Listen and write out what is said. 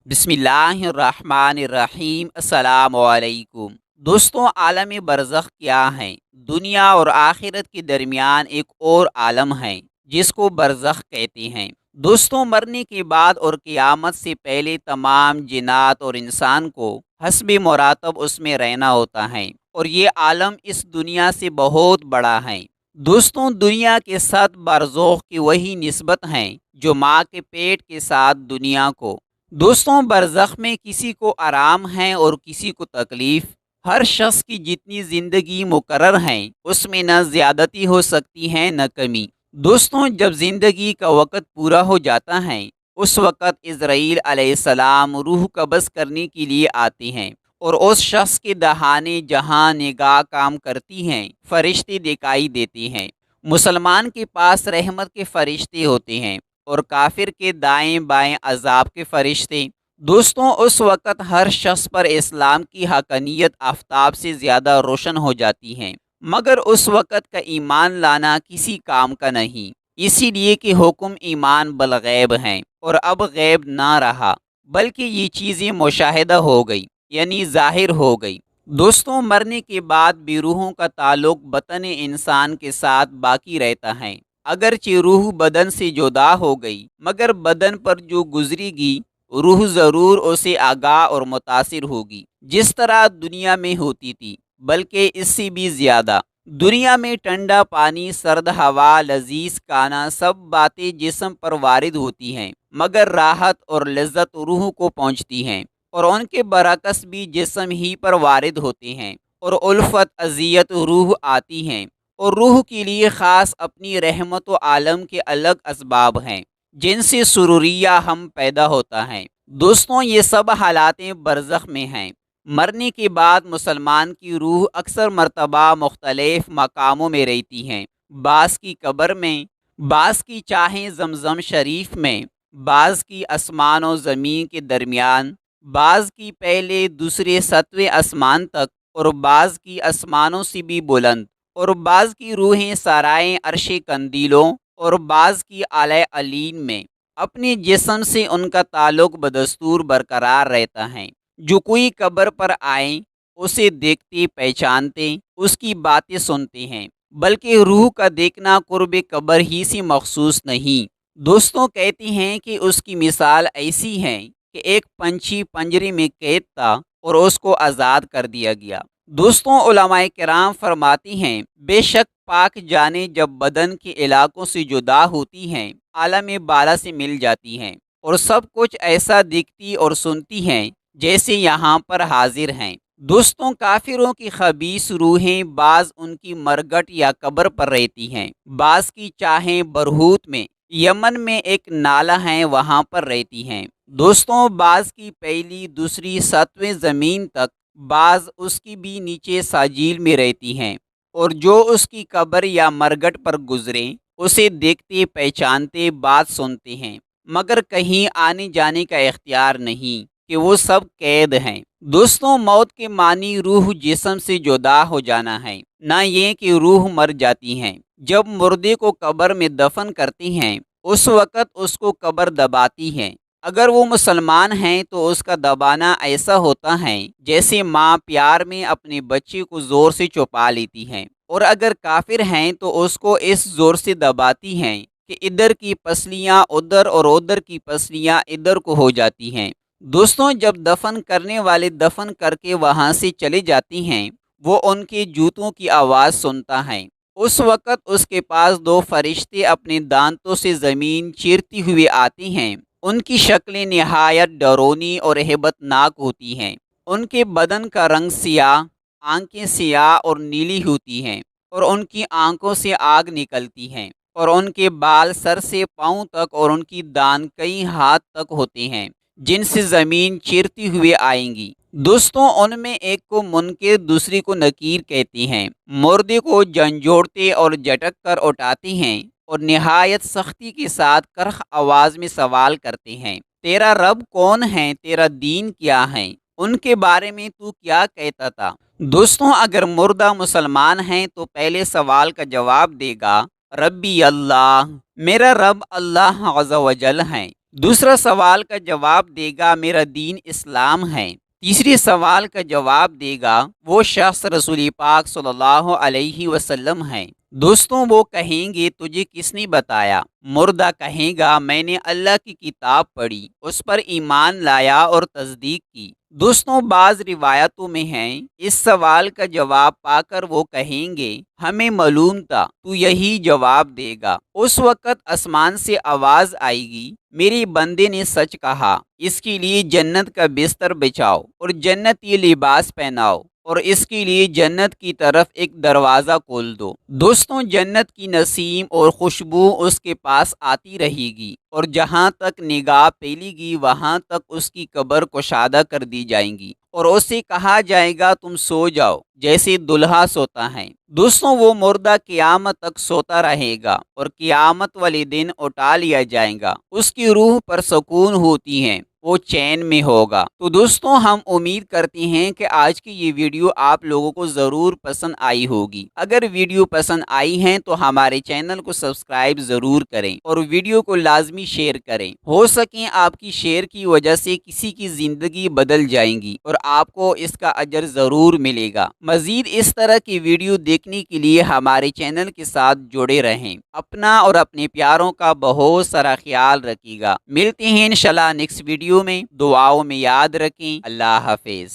بسم اللہ الرحمن الرحیم السلام علیکم دوستوں، عالم برزخ کیا ہے؟ دنیا اور آخرت کے درمیان ایک اور عالم ہے جس کو برزخ کہتے ہیں۔ دوستوں، مرنے کے بعد اور قیامت سے پہلے تمام جنات اور انسان کو حسب مراتب اس میں رہنا ہوتا ہے، اور یہ عالم اس دنیا سے بہت بڑا ہے۔ دوستوں، دنیا کے ساتھ برزخ کی وہی نسبت ہیں جو ماں کے پیٹ کے ساتھ دنیا کو۔ دوستوں، برزخ میں کسی کو آرام ہے اور کسی کو تکلیف۔ ہر شخص کی جتنی زندگی مقرر ہے اس میں نہ زیادتی ہو سکتی ہے نہ کمی۔ دوستوں، جب زندگی کا وقت پورا ہو جاتا ہے اس وقت عزرائیل علیہ السلام روح قبض کرنے کے لیے آتے ہیں، اور اس شخص کے دہانے جہاں نگاہ کام کرتی ہیں فرشتے دکھائی دیتے ہیں۔ مسلمان کے پاس رحمت کے فرشتے ہوتے ہیں اور کافر کے دائیں بائیں عذاب کے فرشتے۔ دوستوں، اس وقت ہر شخص پر اسلام کی حقانیت آفتاب سے زیادہ روشن ہو جاتی ہے، مگر اس وقت کا ایمان لانا کسی کام کا نہیں، اسی لیے کہ حکم ایمان بالغیب ہیں، اور اب غیب نہ رہا بلکہ یہ چیزیں مشاہدہ ہو گئی، یعنی ظاہر ہو گئی۔ دوستوں، مرنے کے بعد بھی روحوں کا تعلق بدن انسان کے ساتھ باقی رہتا ہے۔ اگرچہ روح بدن سے جدا ہو گئی مگر بدن پر جو گزرے گی روح ضرور اسے آگاہ اور متاثر ہوگی، جس طرح دنیا میں ہوتی تھی، بلکہ اس سے بھی زیادہ۔ دنیا میں ٹھنڈا پانی، سرد ہوا، لذیذ کھانا، سب باتیں جسم پر وارد ہوتی ہیں، مگر راحت اور لذت روح کو پہنچتی ہیں، اور ان کے برعکس بھی جسم ہی پر وارد ہوتے ہیں، اور الفت اذیت روح آتی ہیں، اور روح کے لیے خاص اپنی رحمت و عالم کے الگ اسباب ہیں جن سے سروریہ ہم پیدا ہوتا ہے۔ دوستوں، یہ سب حالاتیں برزخ میں ہیں۔ مرنے کے بعد مسلمان کی روح اکثر مرتبہ مختلف مقاموں میں رہتی ہیں، بعض کی قبر میں، بعض کی چاہیں زمزم شریف میں، بعض کی آسمان و زمین کے درمیان، بعض کی پہلے دوسرے ساتویں آسمان تک، اور بعض کی آسمانوں سے بھی بلند، اور بعض کی روحیں سرائے عرش قندیلوں، اور بعض کی اعلی علین میں۔ اپنے جسم سے ان کا تعلق بدستور برقرار رہتا ہے۔ جو کوئی قبر پر آئے اسے دیکھتے پہچانتے، اس کی باتیں سنتے ہیں، بلکہ روح کا دیکھنا قرب قبر ہی سے مخصوص نہیں۔ دوستوں، کہتے ہیں کہ اس کی مثال ایسی ہے کہ ایک پنچھی پنجرے میں قید تھا اور اس کو آزاد کر دیا گیا۔ دوستوں، علماء کرام فرماتی ہیں، بے شک پاک جانیں جب بدن کے علاقوں سے جدا ہوتی ہیں عالم بالا سے مل جاتی ہیں، اور سب کچھ ایسا دکھتی اور سنتی ہیں جیسے یہاں پر حاضر ہیں۔ دوستوں، کافروں کی خبیث روحیں بعض ان کی مرگٹ یا قبر پر رہتی ہیں، بعض کی چاہیں برہوت میں، یمن میں ایک نالہ ہے وہاں پر رہتی ہیں۔ دوستوں، بعض کی پہلی دوسری ساتویں زمین تک، بعض اس کی بھی نیچے ساجیل میں رہتی ہیں، اور جو اس کی قبر یا مرگٹ پر گزرے اسے دیکھتے پہچانتے بات سنتے ہیں، مگر کہیں آنے جانے کا اختیار نہیں کہ وہ سب قید ہیں۔ دوستوں، موت کے معنی روح جسم سے جدا ہو جانا ہے، نہ یہ کہ روح مر جاتی ہیں۔ جب مردے کو قبر میں دفن کرتے ہیں اس وقت اس کو قبر دباتی ہے۔ اگر وہ مسلمان ہیں تو اس کا دبانا ایسا ہوتا ہے جیسے ماں پیار میں اپنے بچے کو زور سے چھپا لیتی ہے، اور اگر کافر ہیں تو اس کو اس زور سے دباتی ہیں کہ ادھر کی پسلیاں ادھر اور ادھر کی پسلیاں ادھر کو ہو جاتی ہیں۔ دوستوں، جب دفن کرنے والے دفن کر کے وہاں سے چلے جاتی ہیں وہ ان کے جوتوں کی آواز سنتا ہے۔ اس وقت اس کے پاس دو فرشتے اپنے دانتوں سے زمین چیرتے ہوئے آتے ہیں۔ ان کی شکلیں نہایت ڈرونی اور ہیبت ناک ہوتی ہیں۔ ان کے بدن کا رنگ سیاہ، آنکھیں سیاہ اور نیلی ہوتی ہیں، اور ان کی آنکھوں سے آگ نکلتی ہے، اور ان کے بال سر سے پاؤں تک اور ان کی دان کئی ہاتھ تک ہوتے ہیں جن سے زمین چیرتی ہوئے آئیں گی۔ دوستوں، ان میں ایک کو منکر دوسری کو نکیر کہتے ہیں۔ مردے کو جھنجھوڑتے اور جھٹک کر اٹھاتے ہیں اور نہایت سختی کے ساتھ کرخ آواز میں سوال کرتے ہیں، تیرا رب کون ہے؟ تیرا دین کیا ہے؟ ان کے بارے میں تو کیا کہتا تھا؟ دوستوں، اگر مردہ مسلمان ہیں تو پہلے سوال کا جواب دے گا، ربی اللہ، میرا رب اللہ عز و جل ہے۔ دوسرا سوال کا جواب دے گا میرا دین اسلام ہے۔ تیسرے سوال کا جواب دے گا وہ شخص رسول پاک صلی اللہ علیہ وسلم ہے۔ دوستوں وہ کہیں گے تجھے کس نے بتایا؟ مردہ کہے گا میں نے اللہ کی کتاب پڑھی، اس پر ایمان لایا اور تصدیق کی۔ دوستوں بعض روایتوں میں ہیں اس سوال کا جواب پا کر وہ کہیں گے ہمیں معلوم تھا تو یہی جواب دے گا۔ اس وقت آسمان سے آواز آئے گی میرے بندے نے سچ کہا، اس کے لیے جنت کا بستر بچھاؤ اور جنتی لباس پہناؤ اور اس کے لیے جنت کی طرف ایک دروازہ کھول دو۔ دوستوں جنت کی نسیم اور خوشبو اس کے پاس آتی رہے گی اور جہاں تک نگاہ پھیلے گی وہاں تک اس کی قبر کشادہ کر دی جائیں گی اور اسے کہا جائے گا تم سو جاؤ جیسے دلہا سوتا ہے۔ دوستوں وہ مردہ قیامت تک سوتا رہے گا اور قیامت والے دن اٹھا لیا جائے گا، اس کی روح پر سکون ہوتی ہے، وہ چین میں ہوگا۔ تو دوستوں ہم امید کرتے ہیں کہ آج کی یہ ویڈیو آپ لوگوں کو ضرور پسند آئی ہوگی۔ اگر ویڈیو پسند آئی ہیں تو ہمارے چینل کو سبسکرائب ضرور کریں اور ویڈیو کو لازمی شیئر کریں، ہو سکیں آپ کی شیئر کی وجہ سے کسی کی زندگی بدل جائیں گی اور آپ کو اس کا اجر ضرور ملے گا۔ مزید اس طرح کی ویڈیو دیکھنے کے لیے ہمارے چینل کے ساتھ جڑے رہیں۔ اپنا اور اپنے پیاروں کا بہت سارا خیال رکھیے گا۔ ملتے ہیں انشاءاللہ نیکسٹ ویڈیو میں، دعاؤں میں یاد رکھیں۔ اللہ حافظ۔